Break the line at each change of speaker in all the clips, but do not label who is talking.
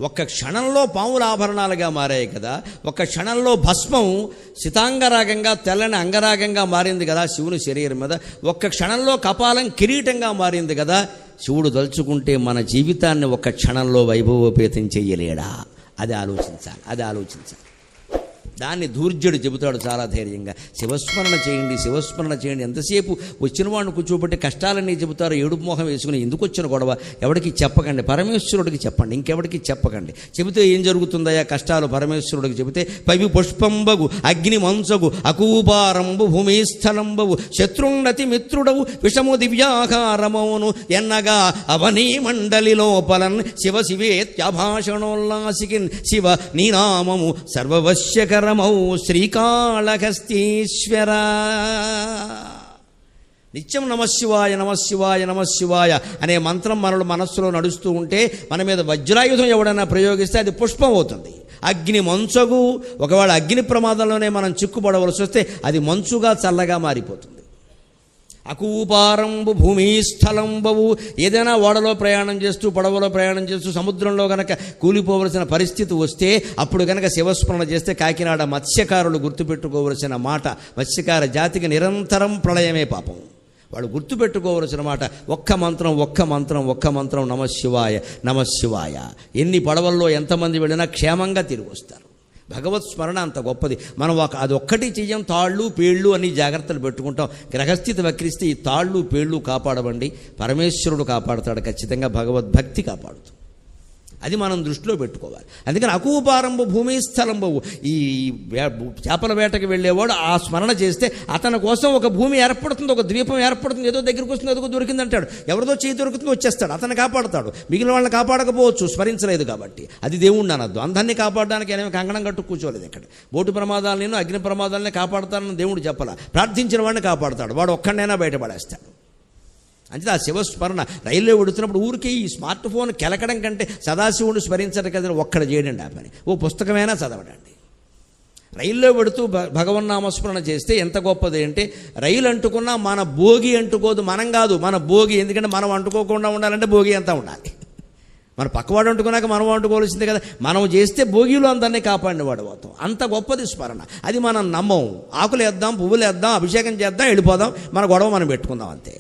ఒక్క క్షణంలో పాముల ఆభరణాలుగా మారాయి కదా, ఒక్క క్షణంలో భస్మం సితాంగరాగంగా తెల్లని అంగరాగంగా మారింది కదా శివుని శరీరం మీద, ఒక్క క్షణంలో కపాలం కిరీటంగా మారింది కదా. శివుడు తలుచుకుంటే మన జీవితాన్ని ఒక్క క్షణంలో వైభవోపేతం చెయ్యలేడా? అది ఆలోచించాలి. దాన్ని ధూర్జుడు చెబుతాడు చాలా ధైర్యంగా, శివస్మరణ చేయండి, శివస్మరణ చేయండి. ఎంతసేపు వచ్చిన వాడిని కూర్చోబెట్టి కష్టాలన్నీ చెబుతారు, ఏడుపు మొహం వేసుకుని ఎందుకు వచ్చిన గొడవ, ఎవరికి చెప్పకండి, పరమేశ్వరుడికి చెప్పండి, ఇంకెవరికి చెప్పకండి. చెబితే ఏం జరుగుతుందయా కష్టాలు? పరమేశ్వరుడికి చెబితే పవి పుష్పంబగు అగ్ని మంసగు అకూపారంబు భూమిస్థలంబవు శత్రున్నతి మిత్రుడవు విషము దివ్యాకారమౌను ఎన్నగా అవనీ మండలి లోపలన్ శివ శివేత్యభాషణోల్లాసికిన్ శివ నీనామము సర్వవశ్యకర శ్రీకాళహస్తీశ్వర. నిత్యం నమశివాయ నమశివాయ నమశివాయ అనే మంత్రం మనలో మనస్సులో నడుస్తూ ఉంటే మన మీద వజ్రాయుధం ఎవడైనా ప్రయోగిస్తే అది పుష్పం అవుతుంది. అగ్ని మంచగు, ఒకవేళ అగ్ని ప్రమాదంలోనే మనం చిక్కుపడవలసి వస్తే అది మంచుగా చల్లగా మారిపోతుంది. అకూపారంబు భూమిస్థలంబవు, ఏదైనా ఓడలో ప్రయాణం చేస్తూ పడవలో ప్రయాణం చేస్తూ సముద్రంలో గనక కూలిపోవలసిన పరిస్థితి వస్తే అప్పుడు గనక శివస్మరణ చేస్తే కాకినాడ మత్స్యకారులు గుర్తుపెట్టుకోవలసిన మాట, మత్స్యకార జాతికి నిరంతరం ప్రళయమే పాపం. వాళ్ళు గుర్తుపెట్టుకోవలసిన మాట ఒక్క మంత్రం నమశివాయ నమశివాయ. ఎన్ని పడవల్లో ఎంతమంది వెళ్ళినా క్షేమంగా తిరిగి వస్తారు. భగవత్ స్మరణ అంత గొప్పది. మనం అది ఒక్కటి చెయ్యం, తాళ్ళు పేళ్ళు అని జాగ్రత్తలు పెట్టుకుంటాం. గ్రహస్థితి వక్రిస్తే ఈ తాళ్ళు పేళ్ళు కాపాడవండి, పరమేశ్వరుడు కాపాడుతాడు ఖచ్చితంగా, భగవద్భక్తి కాపాడుతుంది. అది మనం దృష్టిలో పెట్టుకోవాలి. అందుకని అకూపారంబు భూమిస్థలంబవు, ఈ చేపల వేటకి వెళ్ళేవాడు ఆ స్మరణ చేస్తే అతని కోసం ఒక భూమి ఏర్పడుతుంది, ఒక ద్వీపం ఏర్పడుతుంది. ఏదో దగ్గరికి వస్తుంది, ఏదో దొరికిందంటాడు, ఎవరిదో చేయి దొరుకుతుందో వచ్చేస్తాడు, అతను కాపాడుతాడు. మిగిలిన వాళ్ళని కాపాడకపోవచ్చు, స్మరించలేదు కాబట్టి. అది దేవుణ్ణి అనద్దు. అందరినీ కాపాడడానికి ఏమీ కంకణం కట్టు కూర్చోలేదు ఇక్కడ. బోటు ప్రమాదాలను అగ్ని ప్రమాదాలని కాపాడుతానని దేవుడు చెప్పాల. ప్రార్థించిన వాడిని కాపాడుతాడు, వాడు ఒక్కడైనా బయటపడేస్తాడు. అంటే ఆ శివస్మరణ రైల్లో వెడుతున్నప్పుడు ఊరికి ఈ స్మార్ట్ ఫోన్ కెలకడం కంటే సదాశివుడు స్మరించడం కదా ఒక్కడ చేయడండి ఆ పని. ఓ పుస్తకమైనా చదవడండి. రైల్లో వెడుతూ భగవన్నామస్మరణ చేస్తే ఎంత గొప్పది అంటే, రైలు అంటుకున్నా మన భోగి అంటుకోదు, మనం కాదు మన భోగి. ఎందుకంటే మనం అంటుకోకుండా ఉండాలంటే భోగి అంతా ఉండాలి. మన పక్కవాడు అంటుకున్నాక మనం అంటుకోవాల్సిందే కదా. మనం చేస్తే భోగిలో అందరినీ కాపాడినవాడు అవుతాం. అంత గొప్పది స్మరణ. అది మనం నమ్మం. ఆకులు వేద్దాం, పువ్వులు వేద్దాం, అభిషేకం చేద్దాం, వెళ్ళిపోదాం, మన గొడవ మనం పెట్టుకుందాం అంతే.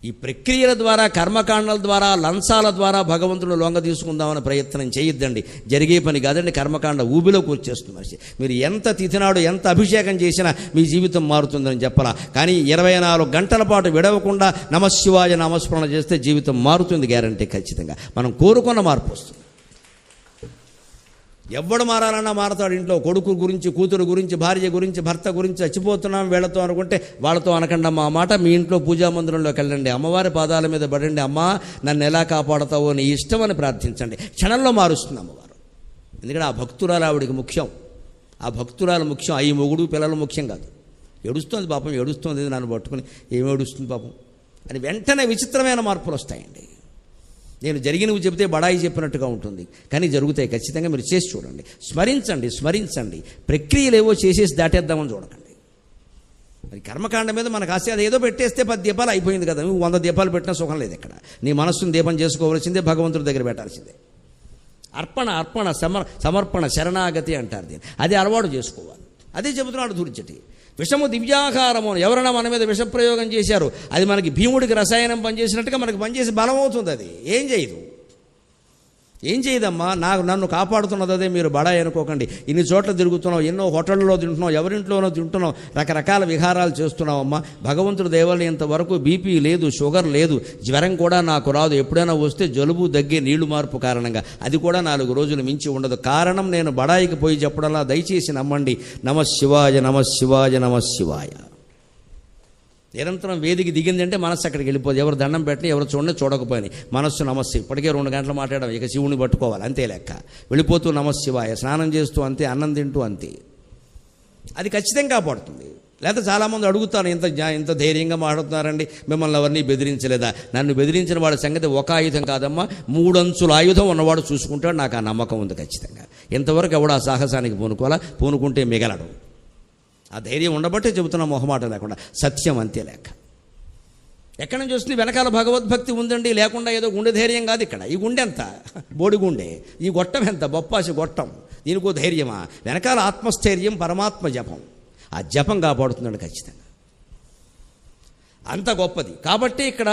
ఈ ప్రక్రియల ద్వారా, కర్మకాండాల ద్వారా, లంచాల ద్వారా భగవంతుడు లొంగ తీసుకుందామని ప్రయత్నం చేయొద్దండి. జరిగే పని కాదండి. కర్మకాండ ఊబిలో కూర్చేస్తుంది మనిషి. మీరు ఎంత తిథినాడు ఎంత అభిషేకం చేసినా మీ జీవితం మారుతుందని చెప్పాలా. కానీ 24 గంటల పాటు విడవకుండా నమశివాయ నామస్మరణ చేస్తే జీవితం మారుతుంది, గ్యారంటీ ఖచ్చితంగా. మనం కోరుకున్న మార్పు వస్తుంది. ఎవడు మారాలన్నా మారతాడు. ఇంట్లో కొడుకు గురించి, కూతురు గురించి, భార్య గురించి, భర్త గురించి చచ్చిపోతున్నాం వీళ్ళతో అనుకుంటే వాళ్ళతో అనకండి మా మాట. మీ ఇంట్లో పూజా మందిరంలోకి వెళ్ళండి, అమ్మవారి పాదాల మీద పడండి, అమ్మా నన్ను ఎలా కాపాడతావో నీ ఇష్టం అని ప్రార్థించండి. క్షణంలో మారుస్తుంది అమ్మవారు. ఎందుకంటే ఆ భక్తురాలు ఆవిడికి ముఖ్యం. ఆ భక్తురాలు ముఖ్యం, అయ్యి మొగుడు పిల్లలు ముఖ్యం కాదు. ఏడుస్తుంది పాపం, ఏడుస్తుంది నన్ను పట్టుకుని, ఏమి ఏడుస్తుంది పాపం అని వెంటనే విచిత్రమైన మార్పులు వస్తాయండి. నేను జరిగినవి చెబితే బడాయి చెప్పినట్టుగా ఉంటుంది, కానీ జరుగుతాయి ఖచ్చితంగా. మీరు చేసి చూడండి, స్మరించండి. ప్రక్రియలు ఏవో చేసేసి దాటేద్దామని చూడకండి. మరి కర్మకాండ మీద మనకు ఆశ, అది ఏదో పెట్టేస్తే 10 దీపాలు అయిపోయింది కదా. నువ్వు 100 దీపాలు పెట్టినా సుఖం లేదు ఇక్కడ. నీ మనస్సును దీపం చేసుకోవాల్సిందే, భగవంతుడి దగ్గర పెట్టాల్సిందే. అర్పణ సమర్పణ శరణాగతి అంటారు దీన్ని. అది అలవాటు చేసుకోవాలి. అదే చెబుతున్నాడు ధూర్జటి. విషము దివ్యాకారము. ఎవరైనా మన మీద విషప్రయోగం చేశారు, అది మనకి భీముడికి రసాయనం పనిచేసినట్టుగా మనకి పనిచేసి బలం అవుతుంది. అది ఏం చేయదమ్మా. నన్ను కాపాడుతున్నది అదే. మీరు బడాయి అనుకోకండి. ఇన్ని చోట్ల తిరుగుతున్నావు, ఎన్నో హోటళ్ళలో తింటున్నావు, ఎవరింట్లోనో తింటున్నావు, రకరకాల విహారాలు చేస్తున్నావమ్మా. భగవంతుడు దేవాలయం ఇంతవరకు బీపీ లేదు, షుగర్ లేదు, జ్వరం కూడా నాకు రాదు. ఎప్పుడైనా వస్తే జలుబు, దగ్గే, నీళ్లు మార్పు కారణంగా, అది కూడా 4 రోజులు మించి ఉండదు. కారణం నేను బడాయికి పోయి చెప్పడంలా దయచేసి నమ్మండి. నమశివాయ నమశివాయ నమశివాయ. నిరంతరం వేదికి దిగిందంటే మనస్సు అక్కడికి వెళ్ళిపోదు. ఎవరు దండం పెట్టినా, ఎవరు చూడకపోయినాయి, మనస్సు నమస్సు. ఇప్పటికే 2 గంటలు మాట్లాడడం, ఇక శివుని పట్టుకోవాలి అంతే లెక్క. వెళ్ళిపోతూ నమశివాయ, స్నానం చేస్తూ అంతే, అన్నం తింటూ అంతే. అది ఖచ్చితంగా కాపాడుతుంది. లేకపోతే చాలామంది అడుగుతారు, ఇంత ధైర్యంగా మాట్లాడుతున్నారండి, మిమ్మల్ని ఎవరిని బెదిరించలేదా? నన్ను బెదిరించిన వాడి సంగతి ఒక ఆయుధం కాదమ్మా, 3 అంచుల ఆయుధం ఉన్నవాడు చూసుకుంటాడు. నాకు ఆ నమ్మకం ఉంది ఖచ్చితంగా. ఇంతవరకు ఎవడు ఆ సాహసానికి పూనుకుంటే మిగలడు. ఆ ధైర్యం ఉండబట్టే చెబుతున్నా మొహమాట లేకుండా, సత్యం అంతే లెక్క. ఎక్కడి నుంచి వస్తుంది? వెనకాల భగవద్భక్తి ఉందండి, లేకుండా ఏదో గుండె ధైర్యం కాదు. ఇక్కడ ఈ గుండె ఎంత బోడి గుండె, ఈ గొట్టం ఎంత బొప్పాసి గొట్టం, దీనికో ధైర్యమా? వెనకాల ఆత్మస్థైర్యం, పరమాత్మ జపం. ఆ జపం కాపాడుతున్నాడు ఖచ్చితంగా, అంత గొప్పది. కాబట్టి ఇక్కడ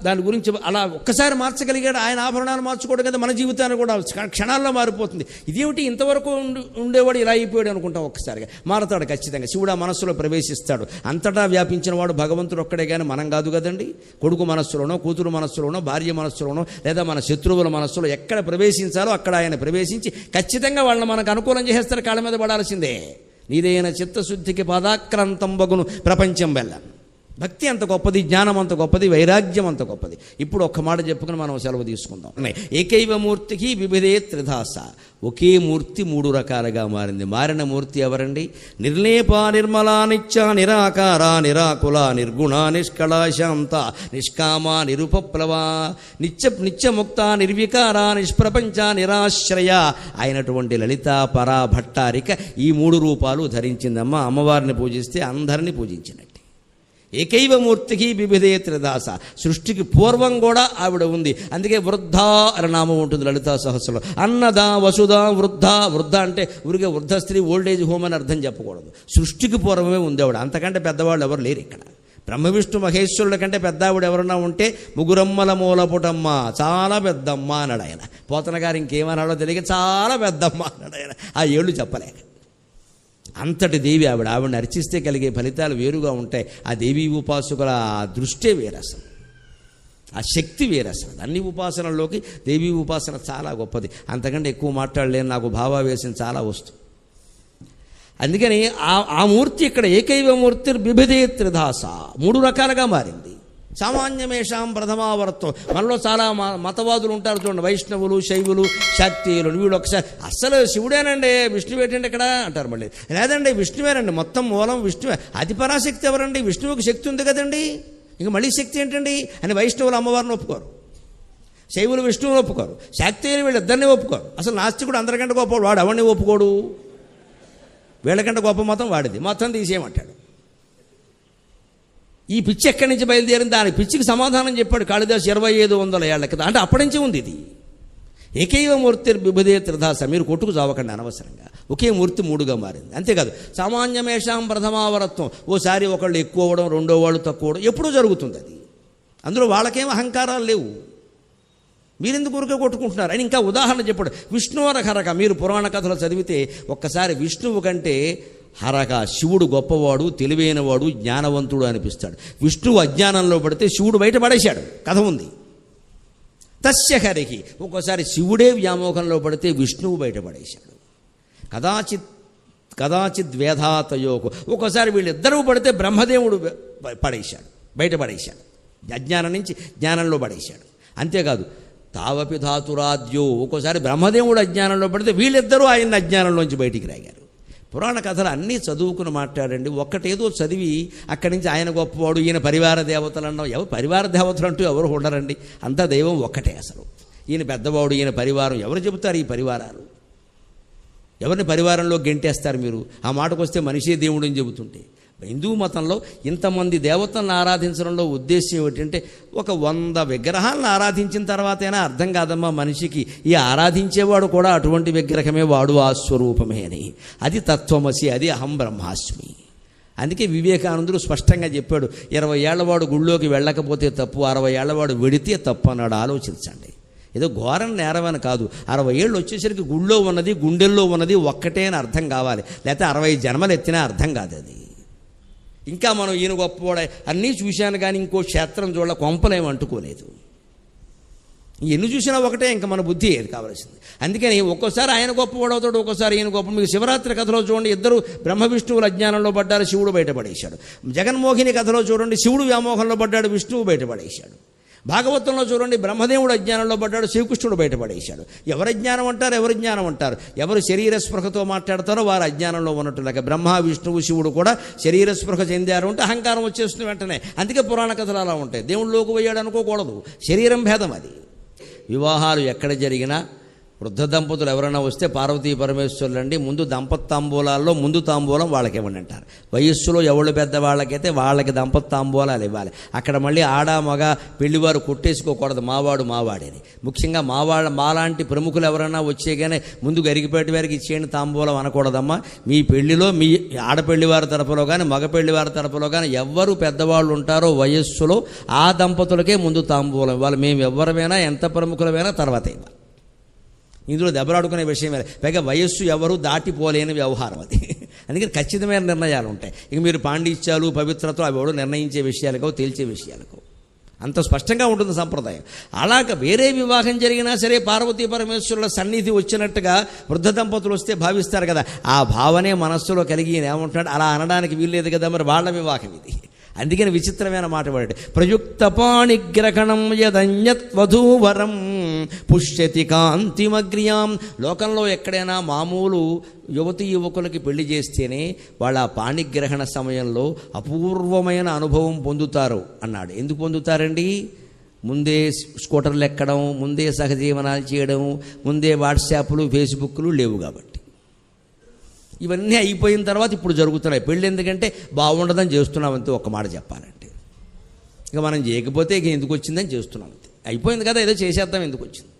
దాని గురించి అలా ఒక్కసారి మార్చగలిగాడు. ఆయన ఆభరణాలు మార్చుకోవడం కదా మన జీవితాన్ని కూడా క్షణాల్లో మారిపోతుంది. ఇదేమిటి ఇంతవరకు ఉండేవాడు ఇలా అయిపోయాడు అనుకుంటాం, ఒక్కసారిగా మారతాడు ఖచ్చితంగా. శివుడు ఆ మనస్సులో ప్రవేశిస్తాడు. అంతటా వ్యాపించిన వాడు భగవంతుడు ఒక్కడే కానీ మనం కాదు కదండి. కొడుకు మనస్సులోనో, కూతురు మనస్సులోనో, భార్య మనస్సులోనో, లేదా మన శత్రువుల మనస్సులో ఎక్కడ ప్రవేశించాలో అక్కడ ఆయన ప్రవేశించి ఖచ్చితంగా వాళ్ళని మనకు అనుకూలం చేసేస్తారు. కాళ్ళ మీద పడాల్సిందే. నీదైన చిత్తశుద్ధికి పాదాక్రాంతం బగును ప్రపంచం వెళ్ళ. భక్తి అంత గొప్పది, జ్ఞానం అంత గొప్పది, వైరాగ్యం అంత గొప్పది. ఇప్పుడు ఒక్క మాట చెప్పుకుని మనం సెలవు తీసుకుందాం. ఏకైవ మూర్తికి వివిధే త్రిధాస. ఒకే మూర్తి మూడు రకాలుగా మారింది. మారిన మూర్తి ఎవరండి? నిర్లేప నిర్మలా నిత్య నిరాకార నిరాకుల నిర్గుణ నిష్కళ శాంత నిష్కామ నిరుపప్లవ నిత్యముక్త నిర్వికార నిష్ప్రపంచ నిరాశ్రయ అయినటువంటి లలిత పరా భట్టారిక ఈ మూడు రూపాలు ధరించిందమ్మ. అమ్మవారిని పూజిస్తే అందరినీ పూజించినట్టు. ఏకైవ మూర్తికి వివిధే త్రిదాస. సృష్టికి పూర్వం కూడా ఆవిడ ఉంది. అందుకే వృద్ధ అనే నామం ఉంటుంది లలితా సహస్రంలో. అన్నద వసుధ వృద్ధ. వృద్ధ అంటే ఊరికే వృద్ధ స్త్రీ, ఓల్డేజ్ హోమ్ అని అర్థం చెప్పకూడదు. సృష్టికి పూర్వమే ఉంది ఆవిడ. అంతకంటే పెద్దవాళ్ళు ఎవరు లేరు ఇక్కడ. బ్రహ్మ విష్ణు మహేశ్వరుల కంటే పెద్ద ఆవిడ ఎవరన్నా ఉంటే ముగురమ్మల మూలపుటమ్మ, చాలా పెద్దమ్మ అన్నాడు ఆయన. పోతన గారు ఇంకేమన్నాడో తెలియక చాలా పెద్దమ్మ అన్నాడు ఆయన. ఆ ఏళ్ళు చెప్పలేక. అంతటి దేవి ఆవిడ. ఆవిడని అర్చిస్తే కలిగే ఫలితాలు వేరుగా ఉంటాయి. ఆ దేవీ ఉపాసకుల దృష్టే వేరు అసలు, ఆ శక్తి వేరు అసలు. అన్ని ఉపాసనల్లోకి దేవీ ఉపాసన చాలా గొప్పది. అంతకంటే ఎక్కువ మాట్లాడలేను, నాకు భావావేశం చాలా వస్తుంది. అందుకని ఆ మూర్తి ఇక్కడ ఏకైవ మూర్తి బిభిదే త్రిధాస, మూడు రకాలుగా మారింది. సామాన్యమేషాం ప్రథమావర్తం. మనలో చాలా మతవాదులు ఉంటారు చూడండి, వైష్ణవులు, శైవులు, శాక్తీయులు. వీళ్ళు ఒకసారి అస్సలు శివుడేనండి, విష్ణువు ఏంటండి ఇక్కడ అంటారు. మళ్ళీ లేదండి విష్ణువేనండి, మొత్తం మూలం విష్ణువే. అది పరాశక్తి ఎవరండి? విష్ణువుకి శక్తి ఉంది కదండి, ఇంక మళ్ళీ శక్తి ఏంటండి అని వైష్ణవులు అమ్మవారిని ఒప్పుకోరు, శైవులు విష్ణువుని ఒప్పుకోరు, శాక్తీయులు వీళ్ళిద్దరినీ ఒప్పుకోరు. అసలు నాస్తికుడు అందరికంటే గొప్పవాడు వాడు, ఎవరిని ఒప్పుకోడు. వీళ్ళకంటే గొప్ప మతం వాడిది, మొత్తం తీసేయమంటాడు. ఈ పిచ్చి ఎక్కడి నుంచి బయలుదేరింది? దాని పిచ్చికి సమాధానం చెప్పాడు కాళిదాసు 2500 ఏళ్ల క్రితం. అంటే అప్పటి నుంచి ఉంది ఇది. ఏకైవ మూర్తి బిభదే త్రిధాస. మీరు కొట్టుకు చావకండి అనవసరంగా. ఒకే మూర్తి మూడుగా మారింది. అంతేకాదు సామాన్యమేషాం ప్రథమావరత్వం. ఓసారి ఒకళ్ళు ఎక్కువ అవ్వడం, రెండో వాళ్ళు తక్కువ అవ్వడం ఎప్పుడూ జరుగుతుంది. అది అందులో వాళ్ళకేం అహంకారాలు లేవు. మీరెందుకు ఊరికే కొట్టుకుంటున్నారు అని ఇంకా ఉదాహరణ చెప్పాడు. విష్ణువరహరక. మీరు పురాణ కథలు చదివితే ఒక్కసారి విష్ణువు కంటే హరక శివుడు గొప్పవాడు, తెలివైనవాడు, జ్ఞానవంతుడు అనిపిస్తాడు. విష్ణువు అజ్ఞానంలో పడితే శివుడు బయట పడేశాడు. కథ ఉంది. తస్య హరికి. ఒక్కోసారి శివుడే వ్యామోహంలో పడితే విష్ణువు బయటపడేశాడు. కదాచిత్ వేధాతయోకు. ఒక్కోసారి వీళ్ళిద్దరూ పడితే బ్రహ్మదేవుడు పడేశాడు, బయటపడేశాడు. అజ్ఞానం నుంచి జ్ఞానంలో పడేశాడు. అంతేకాదు తావపి ధాతురాద్యో. ఒక్కోసారి బ్రహ్మదేవుడు అజ్ఞానంలో పడితే వీళ్ళిద్దరూ ఆయన అజ్ఞానంలోంచి బయటికి రాగారు. పురాణ కథలు అన్నీ చదువుకుని మాట్లాడండి. ఒక్కటేదో చదివి అక్కడి నుంచి ఆయన గొప్పవాడు, ఈయన పరివార దేవతలు అన్నావు. ఎవరు పరివార దేవతలు అంటూ ఎవరు ఉండరండి. అంతా దైవం ఒక్కటే అసలు. ఈయన పెద్దవాడు, ఈయన పరివారం. ఎవరు చెబుతారు ఈ పరివారాలు? ఎవరిని పరివారంలో గెంటేస్తారు మీరు? ఆ మాటకు వస్తే మనిషే దేవుడు అని చెబుతుంటే. హిందూ మతంలో ఇంతమంది దేవతలను ఆరాధించడంలో ఉద్దేశం ఏమిటంటే, ఒక 100 విగ్రహాలను ఆరాధించిన తర్వాతైనా అర్థం కాదమ్మా మనిషికి, ఈ ఆరాధించేవాడు కూడా అటువంటి విగ్రహమే, వాడు ఆ స్వరూపమే అని. అది తత్వమసి, అది అహం బ్రహ్మాస్మి. అందుకే వివేకానందుడు స్పష్టంగా చెప్పాడు, 20 ఏళ్లవాడు గుళ్ళోకి వెళ్ళకపోతే తప్పు, 60 ఏళ్లవాడు వెడితే తప్పు అన్నాడు. ఆలోచించండి. ఏదో ఘోరం నేరమని కాదు. 60 ఏళ్ళు వచ్చేసరికి గుళ్ళో ఉన్నది, గుండెల్లో ఉన్నది ఒక్కటే అని అర్థం కావాలి. లేకపోతే 60 జన్మలు ఎత్తినా అర్థం కాదు అది. ఇంకా మనం ఈయన గొప్పవాడ అన్నీ చూశాను కానీ ఇంకో క్షేత్రం చూడాల, కొంపలేం అంటుకోలేదు. ఎన్ని చూసినా ఒకటే, ఇంకా మన బుద్ధి ఏది కావాల్సింది. అందుకని ఒక్కోసారి ఆయన గొప్పవాడవుతాడు, ఒక్కోసారి ఈయన గొప్ప. మీకు శివరాత్రి కథలో చూడండి, ఇద్దరు బ్రహ్మ విష్ణువుల అజ్ఞానంలో పడ్డారు, శివుడు బయటపడేశాడు. జగన్మోహిని కథలో చూడండి, శివుడు వ్యామోహంలో పడ్డాడు, విష్ణువు బయటపడేశాడు. భాగవతంలో చూడండి, బ్రహ్మదేవుడు అజ్ఞానంలో పడ్డాడు, శ్రీకృష్ణుడు బయటపడేశాడు. ఎవరు జ్ఞానం అంటారు, ఎవరు జ్ఞానం అంటారు? ఎవరు శరీర స్పృహతో మాట్లాడతారో వారు అజ్ఞానంలో ఉన్నట్టులాగా బ్రహ్మ విష్ణువు శివుడు కూడా శరీర స్పృహ చెందారు అంటే అహంకారం వచ్చేస్తుంది వెంటనే. అందుకే పురాణ కథలు అలా ఉంటాయి. దేవుళ్ళలోకి పోయాడు అనుకోకూడదు, శరీరం భేదం అది. వివాహాలు ఎక్కడ జరిగినా వృద్ధ దంపతులు ఎవరైనా వస్తే పార్వతీ పరమేశ్వరులు అండి, ముందు తాంబూలాల్లో ముందు తాంబూలం వాళ్ళకి ఇవ్వండి అంటారు. వయస్సులో ఎవరు పెద్దవాళ్ళకైతే వాళ్ళకి తాంబూలాలు ఇవ్వాలి. అక్కడ మళ్ళీ ఆడ మగ పెళ్లివారు కొట్టేసుకోకూడదు, మావాడు మావాడని. ముఖ్యంగా మాలాంటి ప్రముఖులు ఎవరైనా వచ్చేగానే ముందు గరిగిపేట వారికి ఇచ్చేయండి తాంబూలం అనకూడదమ్మా. మీ పెళ్లిలో మీ ఆడపెళ్లివారి తరపులో కానీ మగ పెళ్లివారి తరపులో కానీ ఎవరు పెద్దవాళ్ళు ఉంటారో వయస్సులో ఆ దంపతులకే ముందు తాంబూలం ఇవ్వాలి. మేము ఎవరమైనా ఎంత ప్రముఖులమైనా తర్వాత ఇవ్వాలి. ఇందులో దెబ్బలాడుకునే విషయమే. పైగా వయస్సు ఎవరు దాటిపోలేని వ్యవహారం అది. అందుకని ఖచ్చితమైన నిర్ణయాలు ఉంటాయి. ఇక మీరు పాండిత్యాలు పవిత్రతలు అవి ఎవరు నిర్ణయించే విషయాలకో తేల్చే విషయాలకో అంత స్పష్టంగా ఉంటుంది సంప్రదాయం. అలాగ వేరే వివాహం జరిగినా సరే పార్వతీ పరమేశ్వరుల సన్నిధి వచ్చినట్టుగా వృద్ధ దంపతులు వస్తే భావిస్తారు కదా, ఆ భావనే మనస్సులో కలిగి ఏమంటున్నాడు, అలా అనడానికి వీల్లేదు కదా, మరి వాళ్ళ వివాహం ఇది. అందుకని విచిత్రమైన మాట పడే ప్రయుక్త పాణిగ్రహణం యదన్యత్వధూవరం పుష్యతి కాంతిమగ్రియాం. లోకంలో ఎక్కడైనా మామూలు యువతీ యువకులకి పెళ్లి చేస్తేనే వాళ్ళ పాణిగ్రహణ సమయంలో అపూర్వమైన అనుభవం పొందుతారు అన్నాడు. ఎందుకు పొందుతారండి? ముందే స్కూటర్లు ఎక్కడం, ముందే సహజీవనాలు చేయడం, ముందే వాట్సాప్లు ఫేస్బుక్లు లేవు కాబట్టి. ఇవన్నీ అయిపోయిన తర్వాత ఇప్పుడు జరుగుతున్నాయి పెళ్ళి. ఎందుకంటే బాగుండదని చేస్తున్నాం అంతే, ఒక్క మాట చెప్పాలంటే. ఇక మనం చేయకపోతే ఇక ఎందుకు వచ్చిందని చేస్తున్నాం అంతే. అయిపోయింది కదా, ఏదో చేసేద్దాం, ఎందుకు వచ్చింది.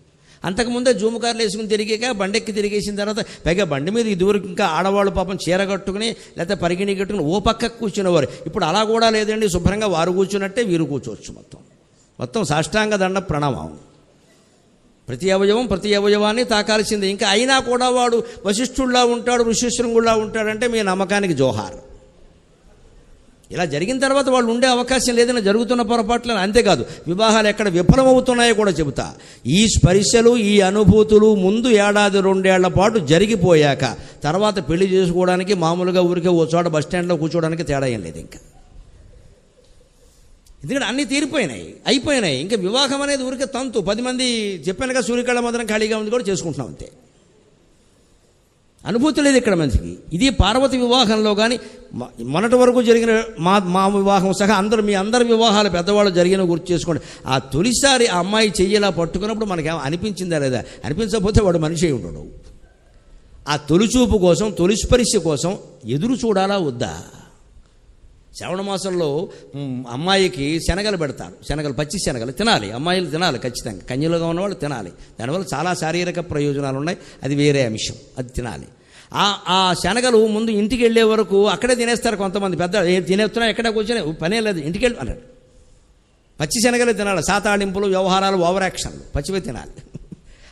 అంతకుముందే జూము కార్లు వేసుకుని తిరిగాక బండెక్కి తిరిగేసిన తర్వాత పైగా బండి మీద ఇదివరకు ఇంకా ఆడవాళ్ళు పాపం చీర కట్టుకుని లేకపోతే పరిగిణి కట్టుకుని ఓ పక్కకు కూర్చునేవారు. ఇప్పుడు అలా కూడా లేదండి, శుభ్రంగా వారు కూర్చున్నట్టే వీరు కూర్చోవచ్చు. మొత్తం సాష్టాంగ దండ ప్రణామం. ప్రతి అవయవాన్ని తాకాల్సిందే. ఇంకా అయినా కూడా వాడు వశిష్ఠుల్లా ఉంటాడు, ఋషిశృంగుల్లా ఉంటాడంటే మీ నమ్మకానికి జోహార్. ఇలా జరిగిన తర్వాత వాళ్ళు ఉండే అవకాశం లేదని జరుగుతున్న పొరపాట్లను. అంతేకాదు, వివాహాలు ఎక్కడ విఫలమవుతున్నాయో కూడా చెబుతా. ఈ స్పర్శలు ఈ అనుభూతులు ముందు 1-2 ఏళ్ల పాటు జరిగిపోయాక తర్వాత పెళ్లి చేసుకోవడానికి మామూలుగా ఊరికే ఓ చోట బస్టాండ్లో కూర్చోవడానికి తేడా ఏం లేదు. ఇంకా ఎందుకంటే అన్నీ తీరిపోయినాయి, అయిపోయినాయి. ఇంకా వివాహం అనేది ఊరికే తంతు. 10 మంది చెప్పానుగా సూర్యకళ మాత్రం ఖాళీగా ఉంది కూడా చేసుకుంటున్నాం అంతే. అనుభూతి లేదు ఇక్కడ మనిషికి. ఇది పార్వతి వివాహంలో కానీ మొన్నటి వరకు జరిగిన మా వివాహం సహా మీ అందరి వివాహాలు పెద్దవాళ్ళు జరిగిన గుర్తు చేసుకోండి. ఆ తొలిసారి ఆ అమ్మాయి చెయ్యేలా పట్టుకున్నప్పుడు మనకేమో అనిపించిందా లేదా? అనిపించకపోతే వాడు మనిషి అయి ఉండడు. ఆ తొలిచూపు కోసం, తొలిస్పరిశ కోసం ఎదురు చూడాలా వద్దా? శ్రావణ మాసంలో అమ్మాయికి శనగలు పెడతారు. పచ్చి శనగలు తినాలి, అమ్మాయిలు తినాలి ఖచ్చితంగా. కన్యలుగా ఉన్నవాళ్ళు తినాలి. దానివల్ల చాలా శారీరక ప్రయోజనాలు ఉన్నాయి, అది వేరే అంశం, అది తినాలి. ఆ శనగలు ముందు ఇంటికి వెళ్ళే వరకు అక్కడే తినేస్తారు కొంతమంది. పెద్ద తినేస్తున్నా ఎక్కడే కూర్చొని పనే లేదు, ఇంటికి వెళ్ళి అన్నాడు. పచ్చి శనగలే తినాలి. సాతాళింపులు, వ్యవహారాలు, ఓవర్ యాక్షన్లు పచ్చివే తినాలి.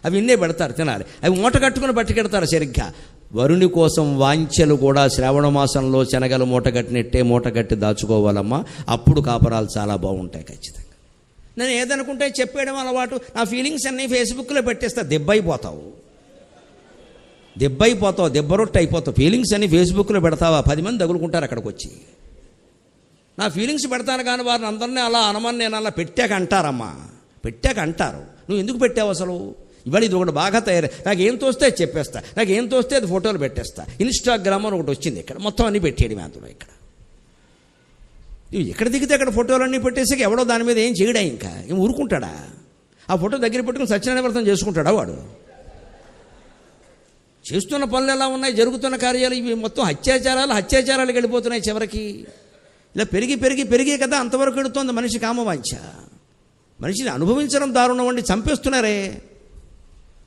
అవి ఇన్నే పెడతారు, తినాలి. అవి మూట కట్టుకుని పట్టుకెడతారు సరిగ్గా. వరుని కోసం వాంఛలు కూడా శ్రావణ మాసంలో శనగలు మూటగట్టి దాచుకోవాలమ్మా. అప్పుడు కాపరాలు చాలా బాగుంటాయి ఖచ్చితంగా. నేను ఏదనుకుంటే చెప్పేయడం అలవాటు. నా ఫీలింగ్స్ అన్నీ ఫేస్బుక్లో పెట్టేస్తా. దెబ్బైపోతావు, దెబ్బరొట్టు అయిపోతావు. ఫీలింగ్స్ అన్నీ ఫేస్బుక్లో పెడతావా, 10 మంది తగులుకుంటారు అక్కడికి వచ్చి. నా ఫీలింగ్స్ పెడతాను కానీ వారిని అందరినీ అలా అనమని నేను అలా పెట్టాక అంటారు. నువ్వు ఎందుకు పెట్టావు అసలు? ఇవాళ ఇది ఒకటి బాగా తయారై నాకు ఏం తోస్తే చెప్పేస్తా, నాకు ఏం తోస్తే అది ఫోటోలు పెట్టేస్తా. ఇన్స్టాగ్రామ్ అని ఒకటి వచ్చింది, ఇక్కడ మొత్తం అన్నీ పెట్టేయడం అందులో. ఎక్కడ దిగితే అక్కడ ఫోటోలన్నీ పెట్టేసి ఎవడో దాని మీద ఏం చేయడా, ఇంకా ఏం ఊరుకుంటాడా? ఆ ఫోటో దగ్గర పెట్టుకుని సత్యనారాయణ వ్రతం చేసుకుంటాడా వాడు? చేస్తున్న పనులు ఎలా ఉన్నాయి, జరుగుతున్న కార్యాలు ఇవి మొత్తం హత్యాచారాలకు వెళ్ళిపోతున్నాయి చివరికి. ఇలా పెరిగి కదా అంతవరకు వెళుతోంది మనిషి కామవాంఛ. మనిషిని అనుభవించడం దారుణం అండి, చంపేస్తున్నారే.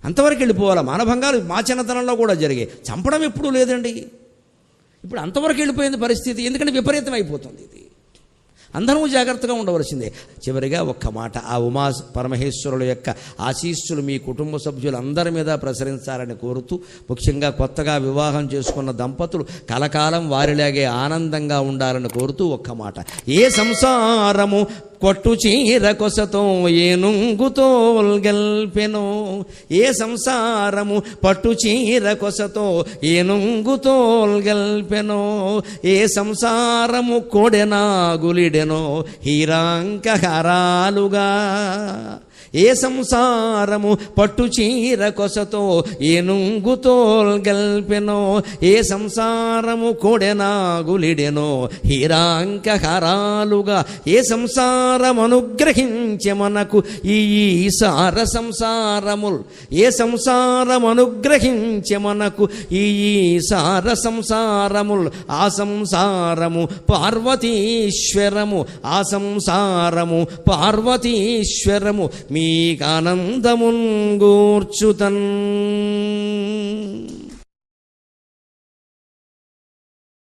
అంతవరకు వెళ్ళిపోవాలా? మానభంగాలు మా చిన్నతనంలో కూడా జరిగాయి, చంపడం ఎప్పుడూ లేదండి. ఇప్పుడు అంతవరకు వెళ్ళిపోయింది పరిస్థితి. ఎందుకంటే విపరీతం అయిపోతుంది ఇది. అందరూ జాగ్రత్తగా ఉండవలసిందే. చివరిగా ఒక్క మాట, ఆ ఉమా పరమేశ్వరుల యొక్క ఆశీస్సులు మీ కుటుంబ సభ్యులందరి మీద ప్రసరించాలని కోరుతూ, ముఖ్యంగా కొత్తగా వివాహం చేసుకున్న దంపతులు కలకాలం వారిలాగే ఆనందంగా ఉండాలని కోరుతూ ఒక్క మాట. ఏ సంసారము కొట్టు చీర కొసతో ఏనుంగుతో గెల్పెనో, ఏ సంసారము పట్టు చీర కొసతో ఏనుంగుతో గెల్పెనో, ఏ సంసారము కొడెనా గులిడెనో హీరాంక హారాలుగా, ఏ సంసారము పట్టు చీర కొసతో ఏనుంగుతో గల్పెనో, ఏ సంసారము కొడెనాగులిడెనో హీరాంక హారాలుగా, ఏ సంసారం అనుగ్రహించే మనకు ఈ సార సంసారముల్, ఏ సంసారం అనుగ్రహించే మనకు ఈ సార సంసారముల్, ఆ సంసారము పార్వతీశ్వరము, ఆ సంసారము పార్వతీశ్వరము, మీకానందమున్ గూర్చుతన్.